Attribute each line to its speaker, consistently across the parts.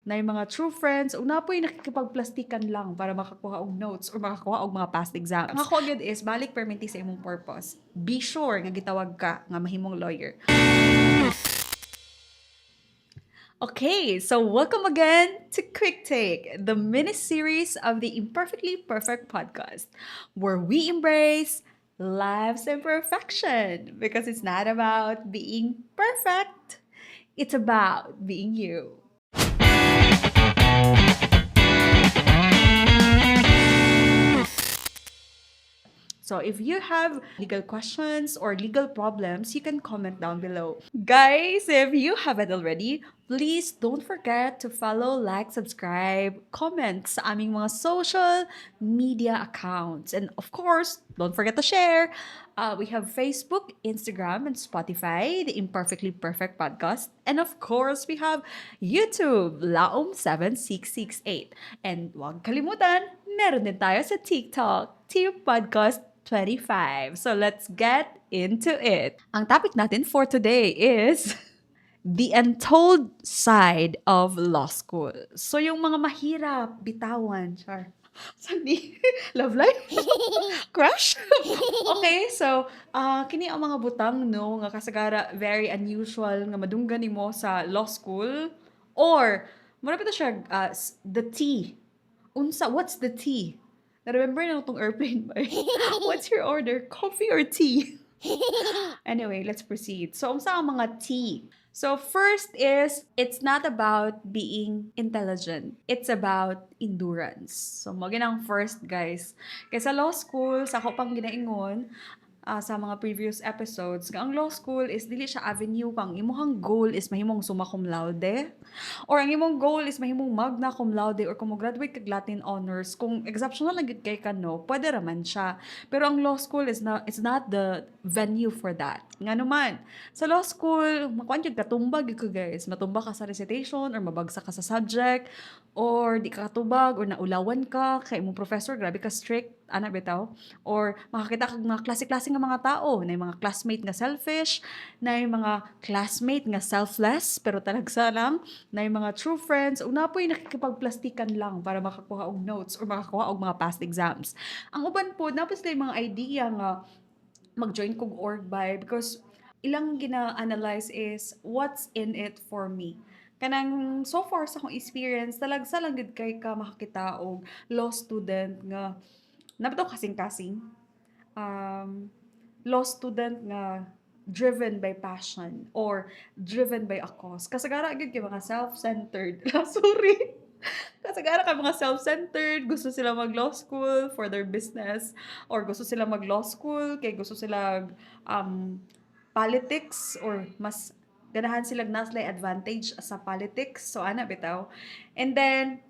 Speaker 1: na yung mga true friends una po'y nakikipagplastikan lang para makakuha og notes or makakuha og mga past exams. Ang ako agad is balik perminti sa imong purpose. Be sure nga gitawag ka nga mahimong lawyer. Okay, so welcome again to Quick Take, the mini series of the Imperfectly Perfect podcast, where we embrace life's imperfection because it's not about being perfect, it's about being you. So if you have legal questions or legal problems, you can comment down below. Guys, if you haven't already, please don't forget to follow, like, subscribe, comment sa aming mga social media accounts. And of course, don't forget to share. We have Facebook, Instagram, and Spotify, the Imperfectly Perfect Podcast. And of course, we have YouTube, Laom7668. And huwag kalimutan, meron din tayo sa TikTok, Team Podcast 25. So let's get into it. Ang topic natin for today is the untold side of law school. So yung mga mahirap, bitawan, char. Sandi, love life? Crush? Okay, so kini ang mga butang no nga kasagara very unusual nga madunggan nimo sa law school or mura pa to siya the tea. What's the tea? Na-remember na itong airplane ba? What's your order? Coffee or tea? Anyway, let's proceed. So, unsa ang mga tea? So, first is, it's not about being intelligent. It's about endurance. So, mo ginang first, guys. Kaya sa law school, sa ako pang ginaingon, sa mga previous episodes, nga ang law school is dili siya avenue kang imong goal is mahimong summa cum laude or ang imong goal is mahimong magna cum laude or kung mo graduate kag Latin honors kung exceptional lang gid kay kano pwede raman siya, pero ang law school is not, it's not the venue for that. Nga naman sa law school makuan jud katumbag gyud ko guys, matumba ka sa recitation or mabagsak ka sa subject or di ka katubag or naulawan ka kay imong professor grabe ka strict ana bitaw, or makakita kag mga klase-klase nga mga tao, na yung mga classmate nga selfish, na yung mga classmate nga selfless pero talagsa lang, na yung mga true friends una po'y nakikipagplastikan lang para makakuha og notes or makakuha og mga past exams. Ang uban po napos sila yung mga idea nga mag-join kog org by because ilang gina-analyze is what's in it for me. Kanang so far sa akong experience talagsa lang gid kay ka makakita og law student nga nabato kasing-kasing law student nga driven by passion or driven by a cause. Kasagara gid kay mga self-centered. Sorry. Kasagara kay mga self-centered, gusto sila mag-law school for their business or gusto sila mag-law school kay gusto sila politics or mas ganahan sila naslay advantage sa politics. So ana bitaw. And then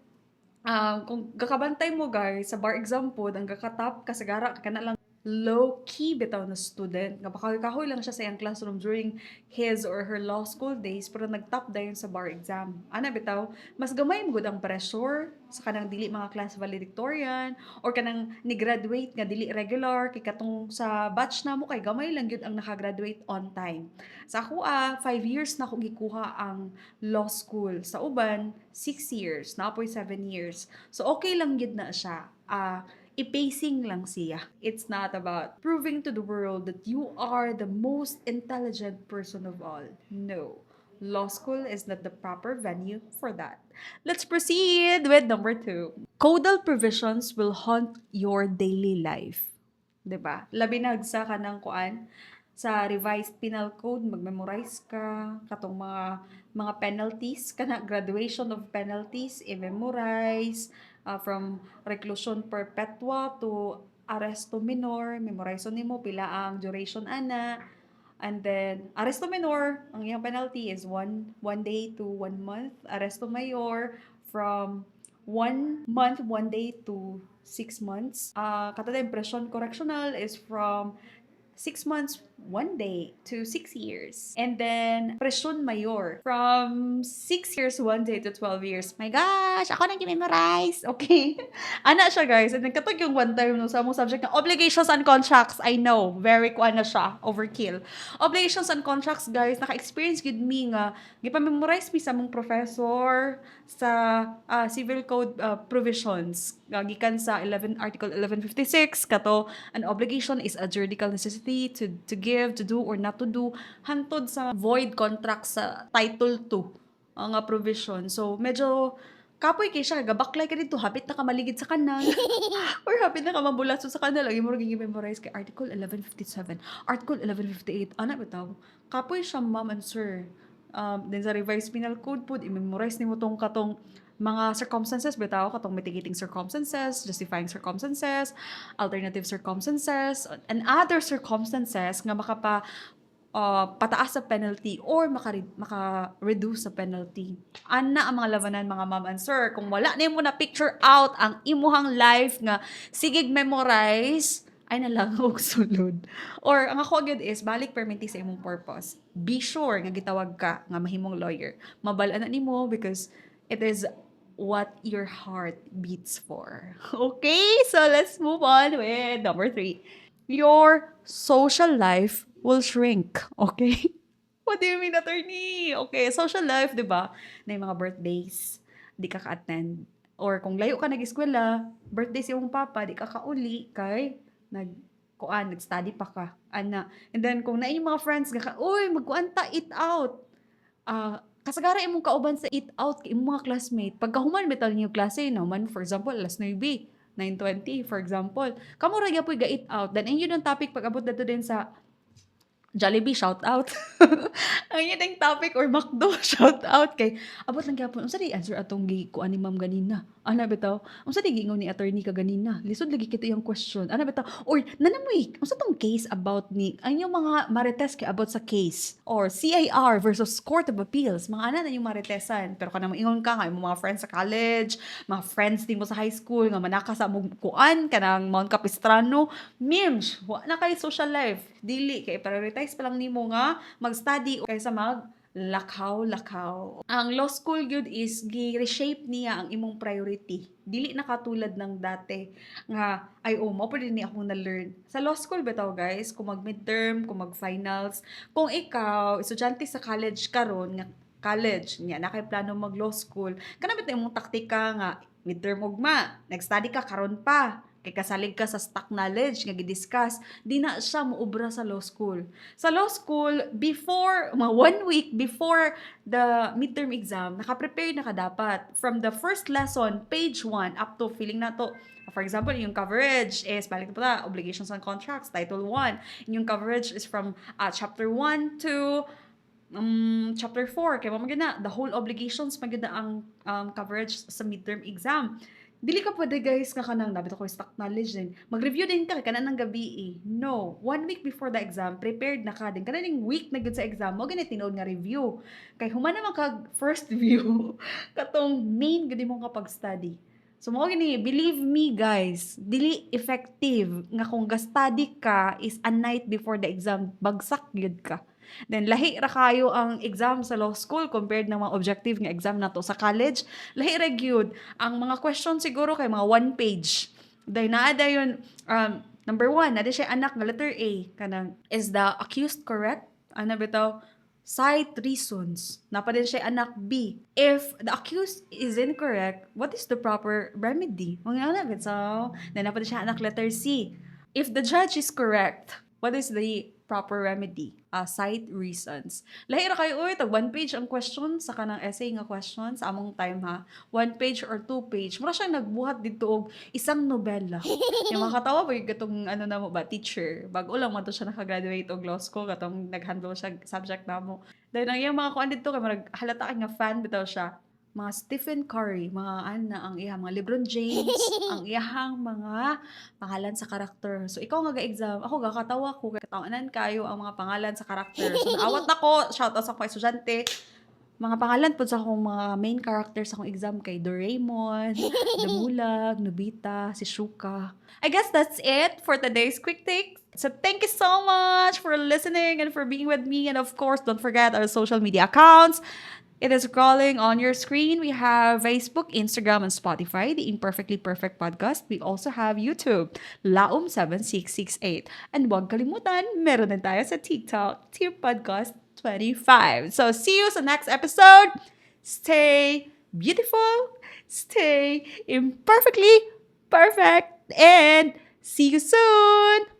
Speaker 1: kung kakabantay mo guys, sa bar exam po, ang kakatap, kasagara, kana lang low-key bitaw na student. Nga pakahoy lang siya sa iyang classroom during his or her law school days, pero nag-top dayon sa bar exam. Ana bitaw, mas gamay mo ang pressure sa kanang dili mga class valedictorian or kanang ni-graduate nga dili regular kay katong sa batch na mo kay gamay lang gyud ang nakagraduate on time. Sa ako 5 years na akong gikuha ang law school. Sa uban 6 years, napoy 7 years. So okay lang gyud na siya. I-pacing lang siya. It's not about proving to the world that you are the most intelligent person of all. No. Law school is not the proper venue for that. Let's proceed with number 2. Codal provisions will haunt your daily life. 'Di ba? Labi na sa kanang kuan sa revised penal code mag-memorize ka katong mga penalties kana graduation of penalties i-memorize from reclusion perpetua to arresto minor, memorize nimo pila ang duration ana. And then, arresto minor, ang iyang penalty is one day to 1 month. Arresto mayor, from 1 month, 1 day to 6 months. Katong impression correctional is from 6 months 1 day to 6 years. And then, Presyon Mayor, from 6 years, 1 day to 12 years. My gosh, ako nag-memorize. Okay. Ana siya, guys. And then, katog yung one time no, sa mong subject na obligations and contracts. I know, very kuan na siya, overkill. Obligations and contracts, guys, naka-experience gid me nga, gipa-memorize mi sa mong professor sa civil code provisions. Gikan sa Article 1156, kato, an obligation is a juridical necessity to give, to do, or not to do, hantod sa void contract sa Title 2 nga provision. So, medyo kapoy kay siya, gabaklay ka dito, hapit na ka maligid sa kanal, or hapit na ka mabulatso sa kanal, lagi mo rin memorize kay Article 1157, Article 1158, ano bitaw? Kapoy siya, ma'am and sir. Then sa revised penal code po, i-memorize ni mo tong katong mga circumstances, bitaw, katong mitigating circumstances, justifying circumstances, alternative circumstances, and other circumstances nga pataas sa penalty or maka-reduce sa penalty. Ana ang mga labanan, mga ma'am and sir. Kung wala na mo na picture out ang imuhang life nga sigig memorize, ay nalang og sulod. Or ang ako agad is, balik perminti sa imong purpose. Be sure nga gitawag ka nga mahimong lawyer. Mabalaan na nimo because it is what your heart beats for. Okay, so let's move on with number 3. Your social life will shrink. Okay? What do you mean, attorney? Okay, social life, di ba? Na yung mga birthdays, di ka ka-attend. Or kung layo ka nag-eskwela, birthday si mong papa, di ka kauli, kay nag-study pa ka. Ana. And then, kung na yung mga friends, uy, magkuan ta, eat out. Kasagara imong kauban sa eat out kay imong mga classmate. Pagkahuman metal niyo klase no man, for example, alas 9, 9:20 for example. Kamo ra gyapon ga eat out. Then yun ang topic pag-abot dito din sa Jollibee, shout out. Ang yun ang topic, or McDo, shout out kay abot lang gyapon. Unsa di answer atong kuan ni ma'am ganina? Ana bitaw? Unsa di giingon ni attorney ka ganina? Lisod lagi kita yung question. Ana bitaw? Or nanamoy, unsa tong case about ni ang yung mga marites kay about sa case or CIR versus Court of Appeals. Mga ana na yung maritesan. Pero kanang ingon ka nga imong mga friends sa college, mga friends din mo sa high school nga manaka sa mong kuan kanang Mount Capistrano, memes, wa na kay social life. Dili kay prioritize pa lang nimo nga mag-study kaysa lakaw. Ang law school gyud is gi-reshape niya ang imong priority. Dili na katulad ng dati nga ay mo pa ni akong na-learn. Sa law school bitaw guys, kung mag-midterm, kung mag-finals, kung ikaw estudyante sa college karon nga college nya na kay plano mag law school, kana bitaw imong taktika nga midterm ugma, nag-study ka karon pa. Kay kasalig ka sa stock knowledge nga gidiscuss, di na siya moobra sa law school. Sa law school, before, 1 week before the midterm exam, naka-prepare na ka dapat. From the first lesson, page 1, up to feeling na to, for example, yung coverage is, balik na obligations and contracts, title 1. Yung coverage is from chapter 1 to chapter 4. Kaya maganda, the whole obligations, maganda ang coverage sa midterm exam. Dili ka pwede guys nga kanang nabit ako stock knowledge din. Mag-review din ka kana ng gabi eh. No, 1 week before the exam, prepared na ka din. Kana ning week na gud sa exam, mo gani tinuod nga review. Kay human naman ka first view, katong main gud mo kapag study. So mo gani, believe me guys, dili effective nga kung ga-study ka is a night before the exam, bagsak gyud ka. Then lahi ra kayo ang exam sa law school compared ng mga objective nga exam nato sa college. Lahi ra gyud. Ang mga question siguro kay mga 1 page. Dahil naada yun, number 1, naada siya anak nga letter A. Kanang, is the accused correct? Ano bitaw? Cite reasons. Napa din siya anak B. If the accused is incorrect, what is the proper remedy? Mga anak bitaw. Then napa din siya anak letter C. If the judge is correct, what is the proper remedy? Cite reasons. Lahi ra kayo, tag 1 page ang question sa kanang essay nga question sa among time ha. 1 page or 2 page. Mura siya nagbuhat dito og isang nobela. Yung makatawa ba yung gatong ano na mo ba, teacher. Bago lang mo to siya nakagraduate og law school, katong nag-handle siya subject na mo. Dahil ang iyang mga kuan dito, kay marag halata ka nga fan bitaw siya. Mga Stephen Curry, mga ang iyang mga LeBron James, ang iyang mga pangalan sa karakter. So, ikaw nga ga-exam, ako gakatawa ko, katawanan kayo ang mga pangalan sa karakter. So, naawat na ko, shout out sa mga estudyante, Mga pangalan po sa akong mga main characters sa akong exam kay Doraemon, Damulag, Nobita, si Shuka. I guess that's it for today's quick take. So thank you so much for listening and for being with me. And of course, don't forget our social media accounts. It is scrolling on your screen. We have Facebook, Instagram, and Spotify, the Imperfectly Perfect Podcast. We also have YouTube, Laom7668. And huwag kalimutan, meron din tayo sa TikTok, Team Podcast 25. So see you sa next episode. Stay beautiful, stay imperfectly perfect, and see you soon.